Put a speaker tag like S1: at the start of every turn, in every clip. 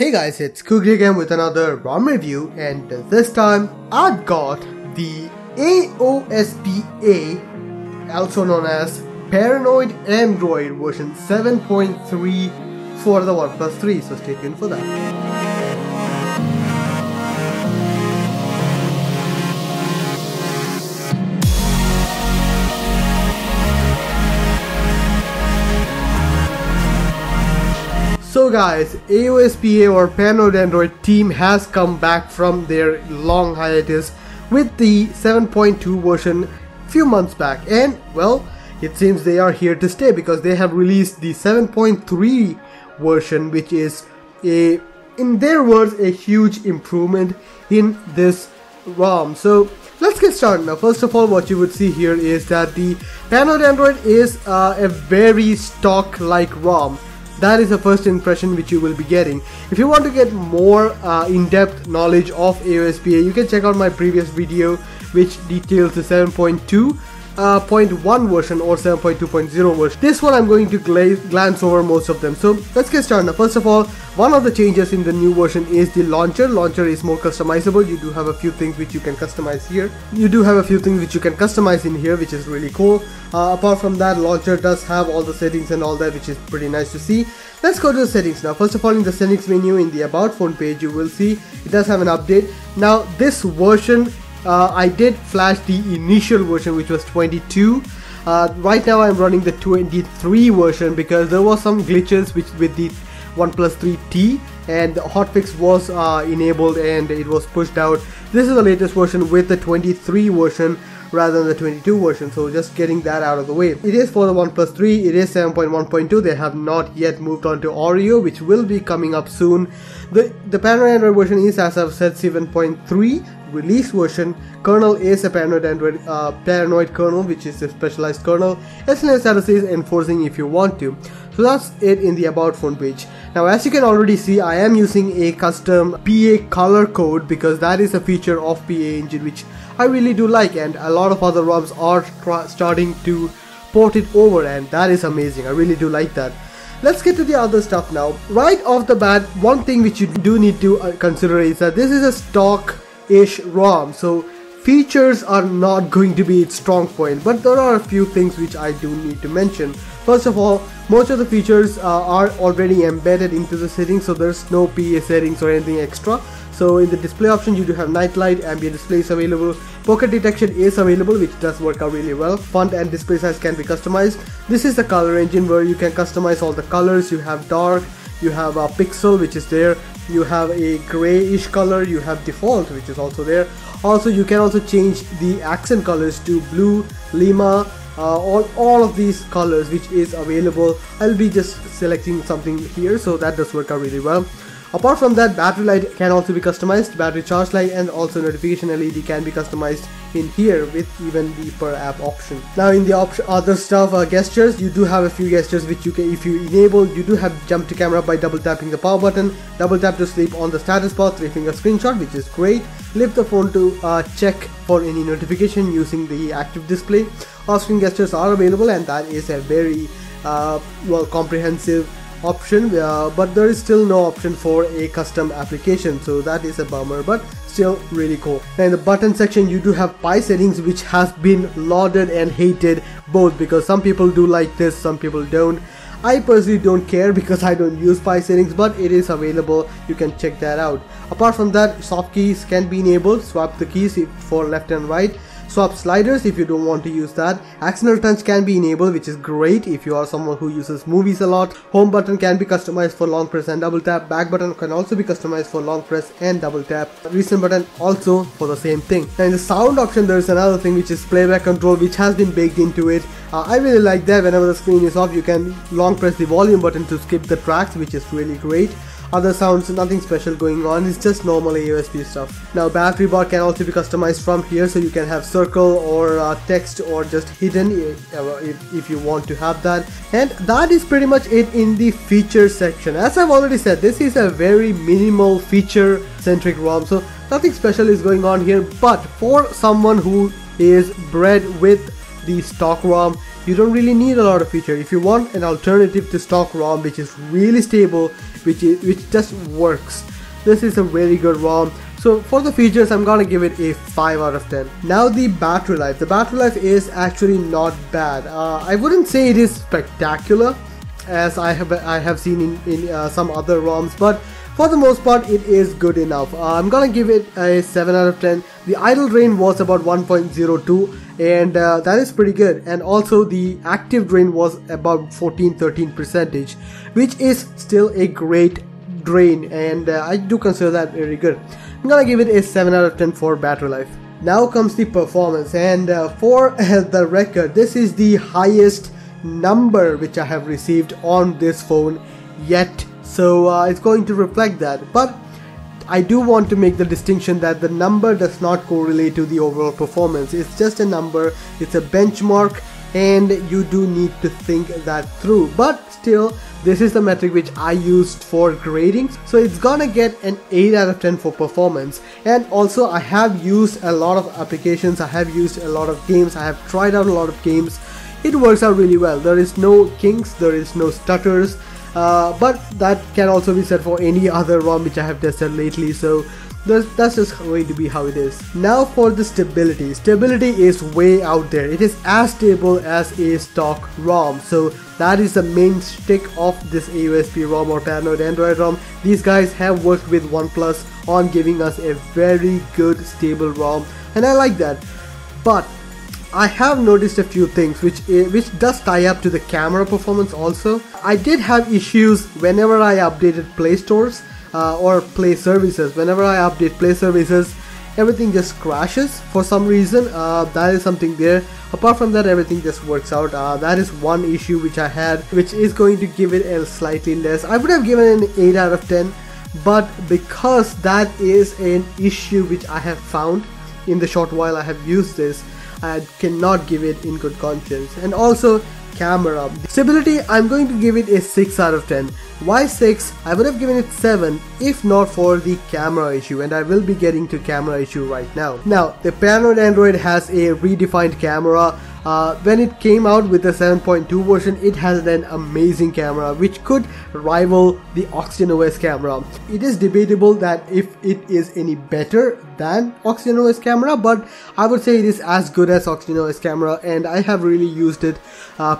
S1: Hey guys, it's Kugri again with another ROM review, and this time I've got the AOSPA, also known as Paranoid Android version 7.3 for the OnePlus 3, so stay tuned for that. So guys, AOSPA or Paranoid Android team has come back from their long hiatus with the 7.2 version few months back, and well, it seems they are here to stay because they have released the 7.3 version, which is in their words, a huge improvement in this ROM. So let's get started now. First of all, what you would see here is that the Paranoid Android is a very stock-like ROM. That is the first impression which you will be getting. If you want to get more in-depth knowledge of AOSPA, you can check out my previous video which details the 7.2.1 version or 7.2.0 version. This one I'm going to glance over most of them. So let's get started now. First of all, one of the changes in the new version is the launcher. Launcher is more customizable. You do have a few things which you can customize here. In here, which is really cool. Apart from that, launcher does have all the settings and all that, which is pretty nice to see. Let's go to the settings now. First of all, in the settings menu in the About Phone page, you will see it does have an update. Now this version, I did flash the initial version, which was 22. Right now I'm running the 23 version because there was some glitches with the OnePlus 3T, and the hotfix was enabled and it was pushed out. This is the latest version with the 23 version rather than the 22 version, so just getting that out of the way. It is for the OnePlus 3, it is 7.1.2, they have not yet moved on to Oreo, which will be coming up soon. The Paranoid Android version is, as I've said, 7.3 release version. Kernel is a Paranoid Android Paranoid kernel, which is a specialized kernel. SNS status is enforcing if you want to. So that's it in the About Phone page. Now, as you can already see, I am using a custom PA color code because that is a feature of PA Engine which I really do like, and a lot of other ROMs are starting to port it over, and that is amazing. I really do like that. Let's get to the other stuff now. Right off the bat, one thing which you do need to consider is that this is a stock-ish ROM, so features are not going to be its strong point, but there are a few things which I do need to mention. First of all, most of the features are already embedded into the settings, so there's no PA settings or anything extra. So in the display option, you do have night light, ambient display is available, pocket detection is available, which does work out really well. Font and display size can be customized. This is the color engine where you can customize all the colors. You have dark, you have a pixel, which is there, you have a grayish color, you have default, which is also there. Also, you can also change the accent colors to blue, lima, all of these colors, which is available. I'll be just selecting something here, so that does work out really well. Apart from that, battery light can also be customized, battery charge light, and also notification LED can be customized in here with even the per app option. Now in the other stuff, gestures, you do have a few gestures which you can, if you enable, you do have jump to camera by double tapping the power button, double tap to sleep on the status bar, 3-finger screenshot, which is great, lift the phone to check for any notification using the active display. Off-screen gestures are available, and that is a very well comprehensive option, but there is still no option for a custom application, so that is a bummer, but still really cool. Now in the button section, you do have pie settings, which has been lauded and hated both, because some people do like this, some people don't. I personally don't care because I don't use pie settings, but it is available, you can check that out. Apart from that, soft keys can be enabled, swap the keys for left and right. Swap sliders if you don't want to use that. Accidental touch can be enabled, which is great if you are someone who uses movies a lot. Home button can be customized for long press and double tap. Back button can also be customized for long press and double tap. Recent button also for the same thing. Now in the sound option, there is another thing which is playback control, which has been baked into it. I really like that. Whenever the screen is off, you can long press the volume button to skip the tracks, which is really great. Other sounds, nothing special going on, it's just normal AOSP stuff. Now battery bar can also be customized from here, so you can have circle or text or just hidden if you want to have that. And that is pretty much it in the feature section. As I've already said, this is a very minimal feature centric ROM, so nothing special is going on here, but for someone who is bred with the stock ROM, you don't really need a lot of feature. If you want an alternative to stock ROM which is really stable, which just works, this is a very good ROM. So for the features, I'm gonna give it a 5 out of 10. Now the battery life. The battery life is actually not bad. I wouldn't say it is spectacular as I have seen in some other ROMs, but for the most part it is good enough. I'm gonna give it a 7 out of 10. The idle drain was about 1.02 and that is pretty good, and also the active drain was about 14-13%, which is still a great drain, and I do consider that very good. I'm gonna give it a 7 out of 10 for battery life. Now comes the performance, and for the record, this is the highest number which I have received on this phone yet, so it's going to reflect that. But I do want to make the distinction that the number does not correlate to the overall performance. It's just a number, it's a benchmark, and you do need to think that through. But still, this is the metric which I used for grading, so it's gonna get an 8 out of 10 for performance. And also I have used a lot of applications, I have used a lot of games, I have tried out a lot of games. It works out really well. There is no kinks, there is no stutters, but that can also be said for any other ROM which I have tested lately, so that's just going to be how it is. Now for the stability. Stability is way out there. It is as stable as a stock ROM, so that is the main stick of this AOSP ROM or paranoid Android ROM. These guys have worked with OnePlus on giving us a very good stable ROM, and I like that. But I have noticed a few things which does tie up to the camera performance also. I did have issues whenever I updated Play stores or Play services. Whenever I update Play services, everything just crashes for some reason. That is something there. Apart from that, everything just works out. That is one issue which I had, which is going to give it a slightly less. I would have given an 8 out of 10, but because that is an issue which I have found in the short while I have used this, I cannot give it in good conscience. And also camera. Stability, I'm going to give it a 6 out of 10. Why 6? I would have given it 7 if not for the camera issue, and I will be getting to camera issue right now. Now, the paranoid Android has a redefined camera. When it came out with the 7.2 version, it has an amazing camera which could rival the OxygenOS camera. It is debatable that if it is any better than OxygenOS camera, but I would say it is as good as OxygenOS camera, and I have really used it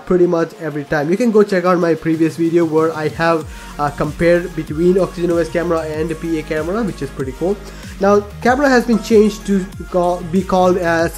S1: pretty much every time. You can go check out my previous video where I have compared between OxygenOS camera and the PA camera, which is pretty cool. Now, camera has been changed to be called as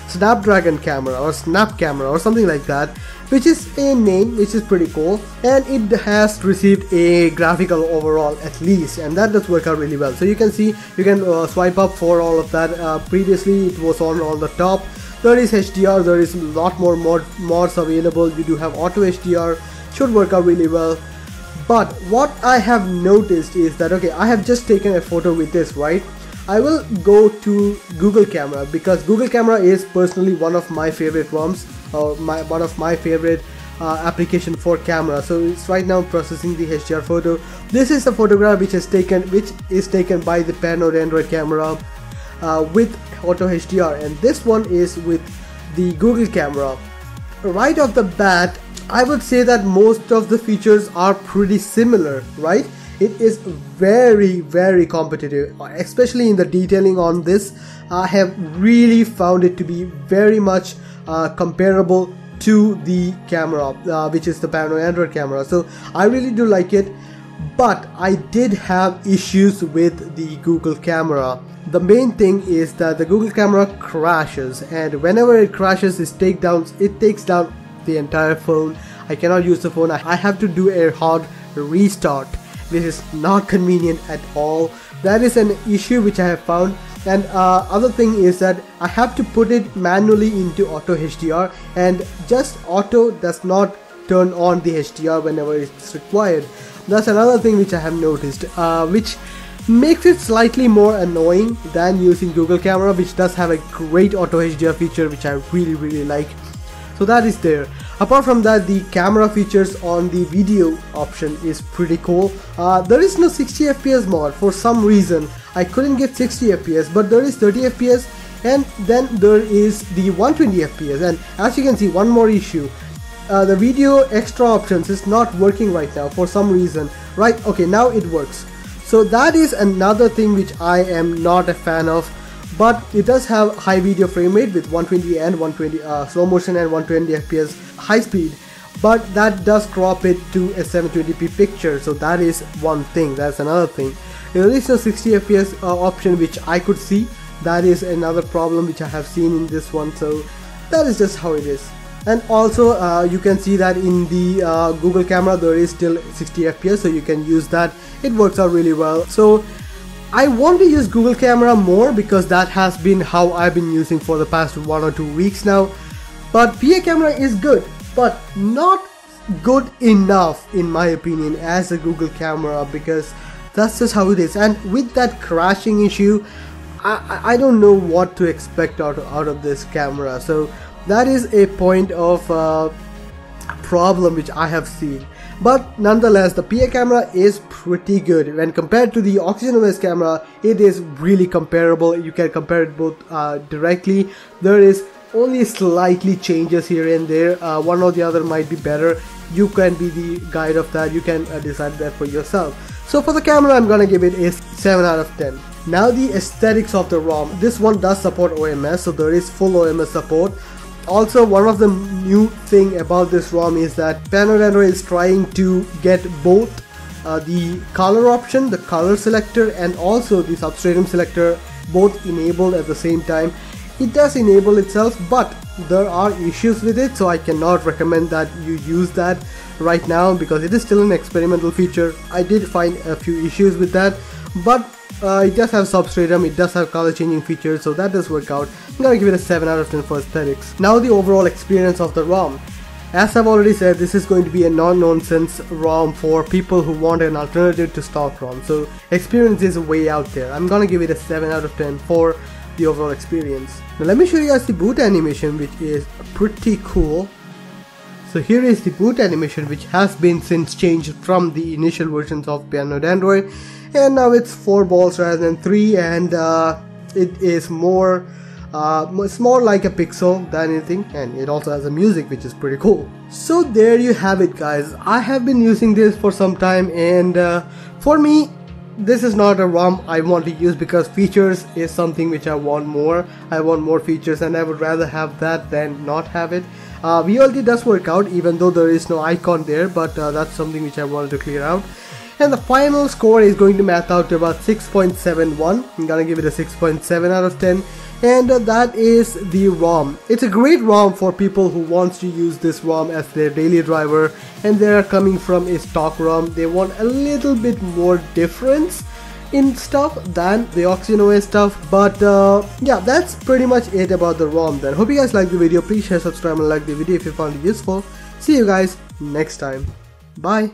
S1: Snapdragon camera or Snap camera or something like that, which is a name which is pretty cool, and it has received a graphical overall at least, and that does work out really well. So you can see, you can swipe up for all of that. Previously it was on the top. There is HDR, there is a lot more mods available. You do have auto HDR, should work out really well. But what I have noticed is that, okay, I have just taken a photo with this, right? I will go to Google Camera because Google Camera is personally one of my favorite ROMs, or one of my favorite application for camera. So it's right now processing the HDR photo. This is the photograph which is taken by the paranoid Android camera with auto HDR, and this one is with the Google Camera. Right off the bat, I would say that most of the features are pretty similar, right? It is very competitive, especially in the detailing on this. I have really found it to be very much comparable to the camera, which is the paranoid Android camera. So I really do like it, but I did have issues with the Google Camera. The main thing is that the Google Camera crashes, and whenever it crashes, it takes down the entire phone. I cannot use the phone. I have to do a hard restart. This is not convenient at all. That is an issue which I have found. And other thing is that I have to put it manually into auto HDR, and just auto does not turn on the HDR whenever it's required. That's another thing which I have noticed, which makes it slightly more annoying than using Google Camera, which does have a great auto HDR feature which I really like. So that is there. Apart from that, the camera features on the video option is pretty cool. There is no 60 FPS mod. For some reason I couldn't get 60 FPS, but there is 30 FPS And then there is the 120 FPS, and as you can see, one more issue. The video extra options is not working right now for some reason. Right, okay, now it works. So that is another thing which I am not a fan of, but it does have high video frame rate with 120 and 120 slow motion and 120 FPS high speed, but that does crop it to a 720p picture. So that is one thing. That's another thing. There is a 60 FPS option which I could see. That is another problem which I have seen in this one. So that is just how it is. And also you can see that in the Google camera there is still 60 FPS, so you can use that. It works out really well. So I want to use Google camera more because that has been how I've been using for the past 1 or 2 weeks now. But PA camera is good, but not good enough in my opinion as a Google camera, because that's just how it is. And with that crashing issue, I don't know what to expect out of this camera. So that is a point of problem which I have seen. But nonetheless, the PA camera is pretty good. When compared to the Oxygen OS camera, it is really comparable. You can compare it both directly. There is only slightly changes here and there. One or the other might be better. You can be the guide of that. You can decide that for yourself. So for the camera, I'm gonna give it a 7 out of 10. Now the aesthetics of the ROM. This one does support OMS, so there is full OMS support. Also, one of the new thing about this ROM is that Android is trying to get both the color option, the color selector, and also the substratum selector both enabled at the same time. It does enable itself, but there are issues with it, so I cannot recommend that you use that right now because it is still an experimental feature. I did find a few issues with that, but it does have substratum, it does have color changing features, so that does work out. I'm gonna give it a 7 out of 10 for aesthetics. Now the overall experience of the ROM. As I've already said, this is going to be a non-nonsense ROM for people who want an alternative to stock ROM. So experience is way out there. I'm gonna give it a 7 out of 10 for the overall experience. Now let me show you guys the boot animation, which is pretty cool. So here is the boot animation, which has been since changed from the initial versions of Android, and now it's 4 balls rather than 3, and it is more it's more like a pixel than anything, and it also has a music which is pretty cool. So there you have it, guys. I have been using this for some time, and for me this is not a ROM I want to use because features is something which I want more. I want more features, and I would rather have that than not have it. VLT does work out even though there is no icon there, but that's something which I wanted to clear out. And the final score is going to math out to about 6.71. I'm gonna give it a 6.7 out of 10. And that is the ROM. It's a great ROM for people who wants to use this ROM as their daily driver, and they are coming from a stock ROM. They want a little bit more difference in stuff than the Oxygen OS stuff. But yeah, that's pretty much it about the ROM then. Hope you guys liked the video. Please share, subscribe, and like the video if you found it useful. See you guys next time. Bye.